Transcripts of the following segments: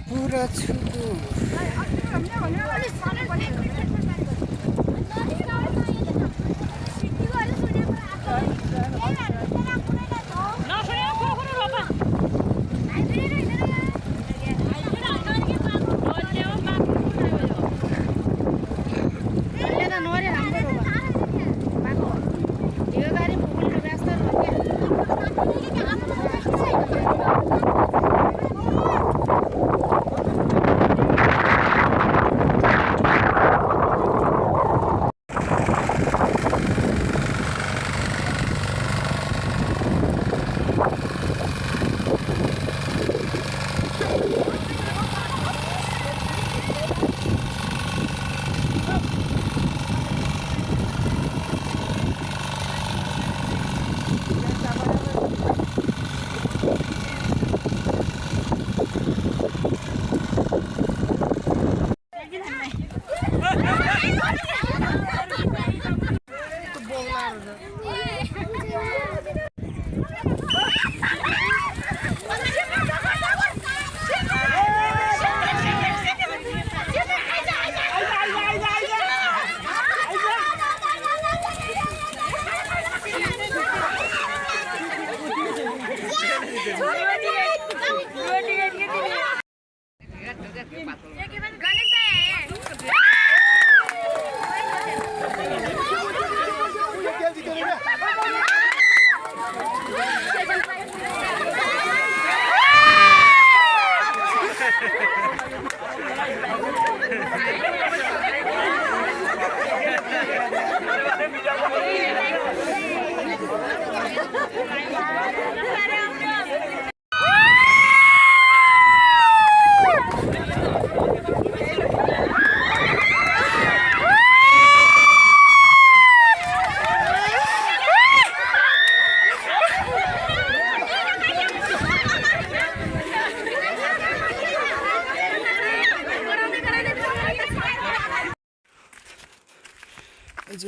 पुरा छुटु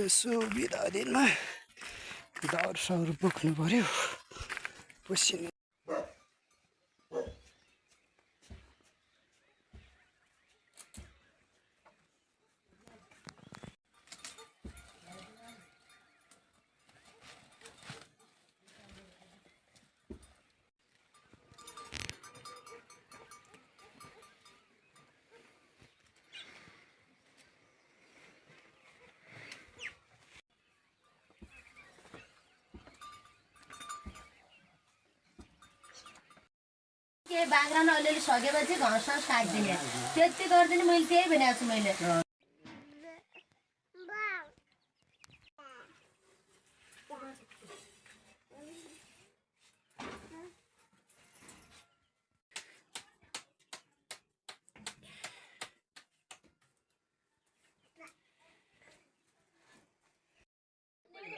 यसो बिदा दिनमा दाउरसाउर बोक्नु पर्यो पसिना के बाग्राउन अलिअलि सकेपछि घाँस काट्दिने त्यति गर्दिने मैले त्यही भनेको छु मैले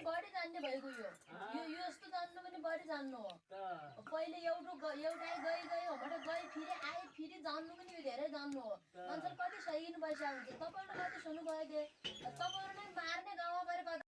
बढी जान्ने भएको यो यस्तो जान्नु पनि बढी जान्नु हो पहिले एउटै गई होबाट गई फेरि आए फेरि जान्नु पनि यो धेरै जान्नु हो मान्छेले कति सहिनु भइसकेको हुन्छ तपाईँहरूले कति सुन्नु भयो के तपाईँहरू नै मार्ने गाउँमा गएर कति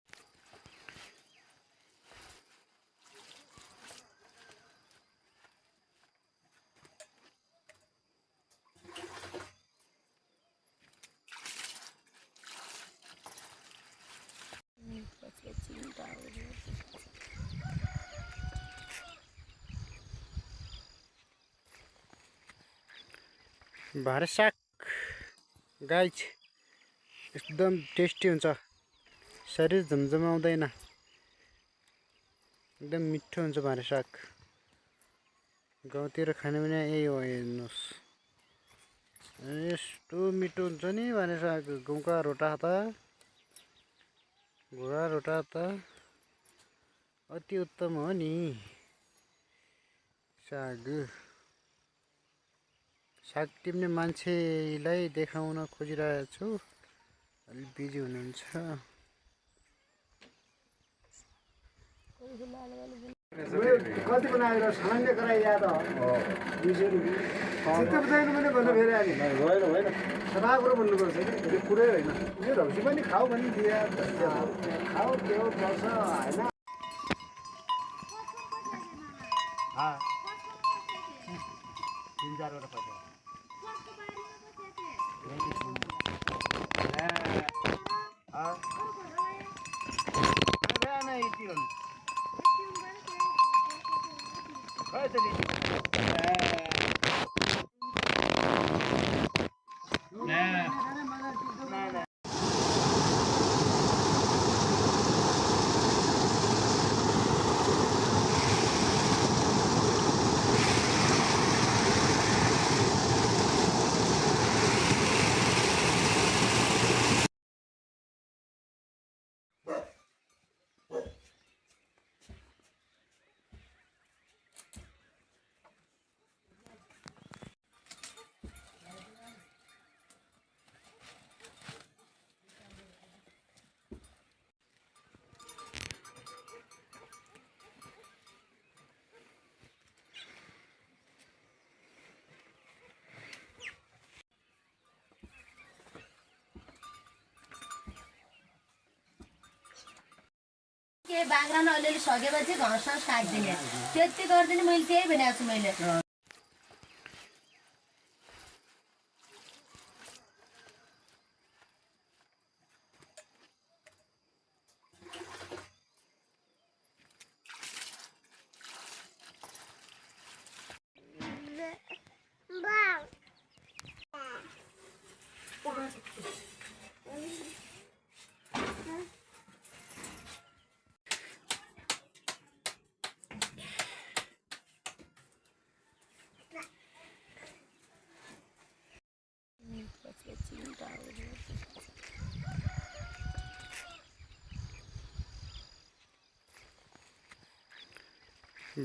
भारे साग गाइज एकदम टेस्टी हुन्छ शरीर झमझमाउँदैन एकदम मिठो हुन्छ भारे साग गाउँतिर खाने पनि यही हो हेर्नुहोस् यस्तो मिठो हुन्छ नि भारे साग गाउँका रोटा त घोडा रोटा त अति उत्तम हो नि साग साग टिप्ने मान्छेलाई देखाउन खोजिरहेको छु अलि बिजी हुनुहुन्छ कति बनाएर सामान्य कराइया त 200 रुपियाँ चित्त बुझाइनु पनि भन्नु फेरि अनि होइन सफा कुरो भन्नुपर्छ कि त्यो कुरै होइन यो रौसी पनि खाऊ भने दिया खाऊ त्यो बस्छ होइन तीन चारवटा पैसा के बाग्रामा अलिअलि सकेपछि घाँस काटिदिने त्यति गरिदिने मैले त्यही भनेको छु मैले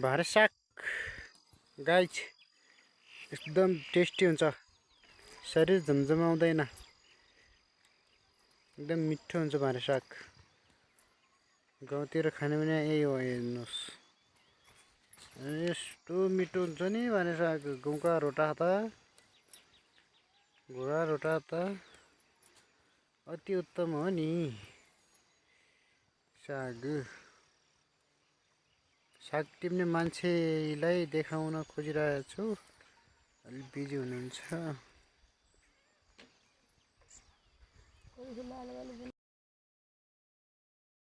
भारे साग गाइज एकदम टेस्टी हुन्छ शरीर झमझमाउँदैन एकदम मिठो हुन्छ भारे साग गाउँतिर खाने भने यही हो हेर्नुहोस् यस्तो मिठो हुन्छ नि भारे साग गाउँका रोटा त घोडा रोटा त अति उत्तम हो नि साग साग टिप्ने मान्छेलाई देखाउन खोजिरहेको छु अलि बिजी हुनुहुन्छ